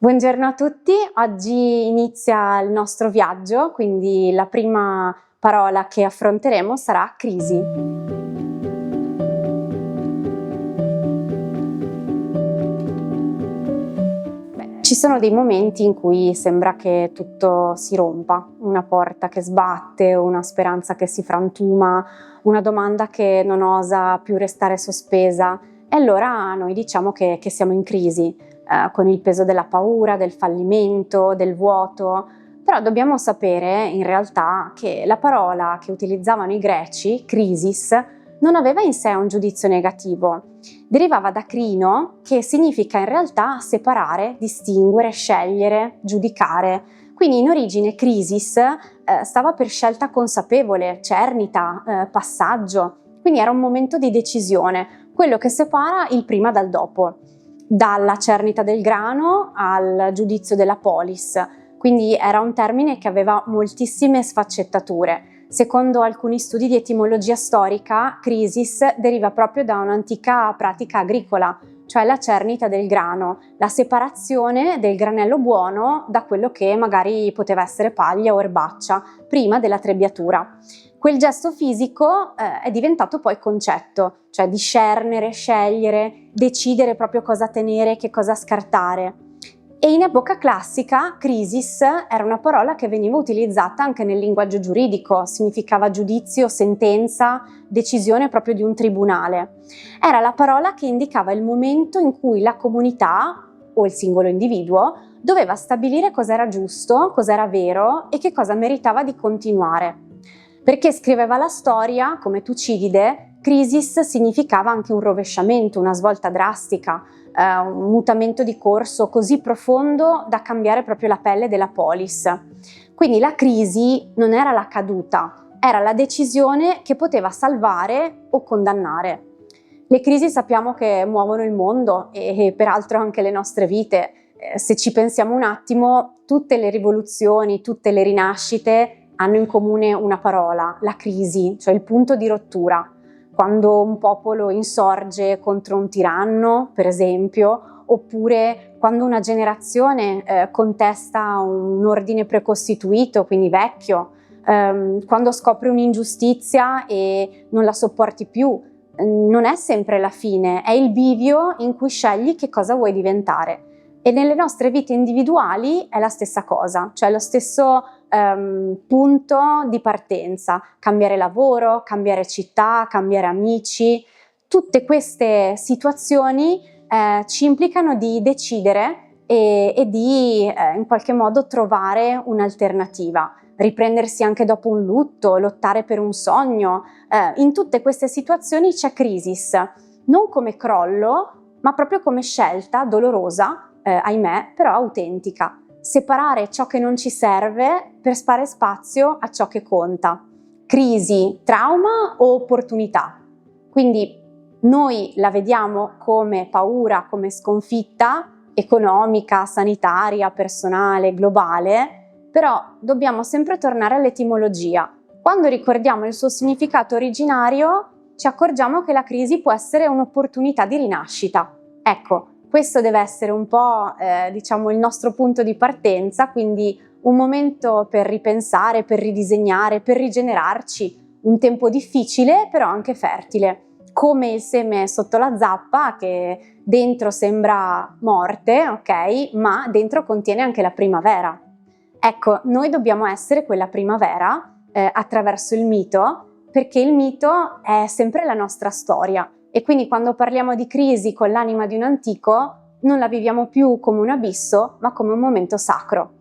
Buongiorno a tutti, oggi inizia il nostro viaggio, quindi la prima parola che affronteremo sarà crisi. Ci sono dei momenti in cui sembra che tutto si rompa, una porta che sbatte, una speranza che si frantuma, una domanda che non osa più restare sospesa e allora noi diciamo che siamo in crisi, con il peso della paura, del fallimento, del vuoto, però dobbiamo sapere in realtà che la parola che utilizzavano i greci, crisis, non aveva in sé un giudizio negativo. Derivava da crino, che significa in realtà separare, distinguere, scegliere, giudicare. Quindi in origine crisis stava per scelta consapevole, cernita, passaggio. Quindi era un momento di decisione, quello che separa il prima dal dopo, dalla cernita del grano al giudizio della polis. Quindi era un termine che aveva moltissime sfaccettature. Secondo alcuni studi di etimologia storica, crisis deriva proprio da un'antica pratica agricola, cioè la cernita del grano, la separazione del granello buono da quello che magari poteva essere paglia o erbaccia, prima della trebbiatura. Quel gesto fisico è diventato poi concetto, cioè discernere, scegliere, decidere proprio cosa tenere, che cosa scartare. E in epoca classica, crisis era una parola che veniva utilizzata anche nel linguaggio giuridico, significava giudizio, sentenza, decisione proprio di un tribunale. Era la parola che indicava il momento in cui la comunità o il singolo individuo doveva stabilire cosa era giusto, cosa era vero e che cosa meritava di continuare. Perché scriveva la storia, come Tucidide, crisis significava anche un rovesciamento, una svolta drastica, un mutamento di corso così profondo da cambiare proprio la pelle della polis. Quindi la crisi non era la caduta, era la decisione che poteva salvare o condannare. Le crisi sappiamo che muovono il mondo e peraltro anche le nostre vite. Se ci pensiamo un attimo, tutte le rivoluzioni, tutte le rinascite hanno in comune una parola, la crisi, cioè il punto di rottura. Quando un popolo insorge contro un tiranno, per esempio, oppure quando una generazione contesta un ordine precostituito, quindi vecchio, quando scopri un'ingiustizia e non la sopporti più. Non è sempre la fine, è il bivio in cui scegli che cosa vuoi diventare. E nelle nostre vite individuali è la stessa cosa, cioè lo stesso punto di partenza, cambiare lavoro, cambiare città, cambiare amici. Tutte queste situazioni ci implicano di decidere e di in qualche modo trovare un'alternativa, riprendersi anche dopo un lutto, lottare per un sogno. In tutte queste situazioni c'è crisis, non come crollo, ma proprio come scelta dolorosa, ahimè, però autentica. Separare ciò che non ci serve per fare spazio a ciò che conta. Crisi, trauma o opportunità? Quindi noi la vediamo come paura, come sconfitta economica, sanitaria, personale, globale, però dobbiamo sempre tornare all'etimologia. Quando ricordiamo il suo significato originario, ci accorgiamo che la crisi può essere un'opportunità di rinascita. Ecco, questo deve essere un po' diciamo il nostro punto di partenza, quindi un momento per ripensare, per ridisegnare, per rigenerarci, un tempo difficile però anche fertile, come il seme sotto la zappa che dentro sembra morte, ok? Ma dentro contiene anche la primavera. Ecco, noi dobbiamo essere quella primavera attraverso il mito, perché il mito è sempre la nostra storia. E quindi quando parliamo di crisi con l'anima di un antico, non la viviamo più come un abisso, ma come un momento sacro.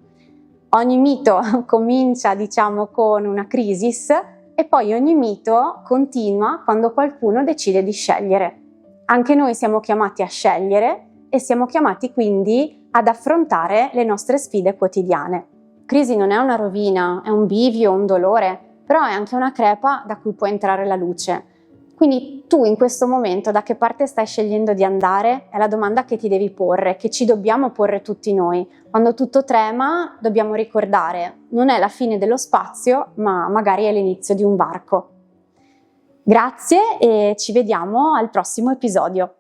Ogni mito comincia, diciamo, con una crisis e poi ogni mito continua quando qualcuno decide di scegliere. Anche noi siamo chiamati a scegliere e siamo chiamati quindi ad affrontare le nostre sfide quotidiane. Crisi non è una rovina, è un bivio, un dolore, però è anche una crepa da cui può entrare la luce. Quindi tu in questo momento da che parte stai scegliendo di andare? È la domanda che ti devi porre, che ci dobbiamo porre tutti noi. Quando tutto trema dobbiamo ricordare, non è la fine dello spazio, ma magari è l'inizio di un varco. Grazie e ci vediamo al prossimo episodio.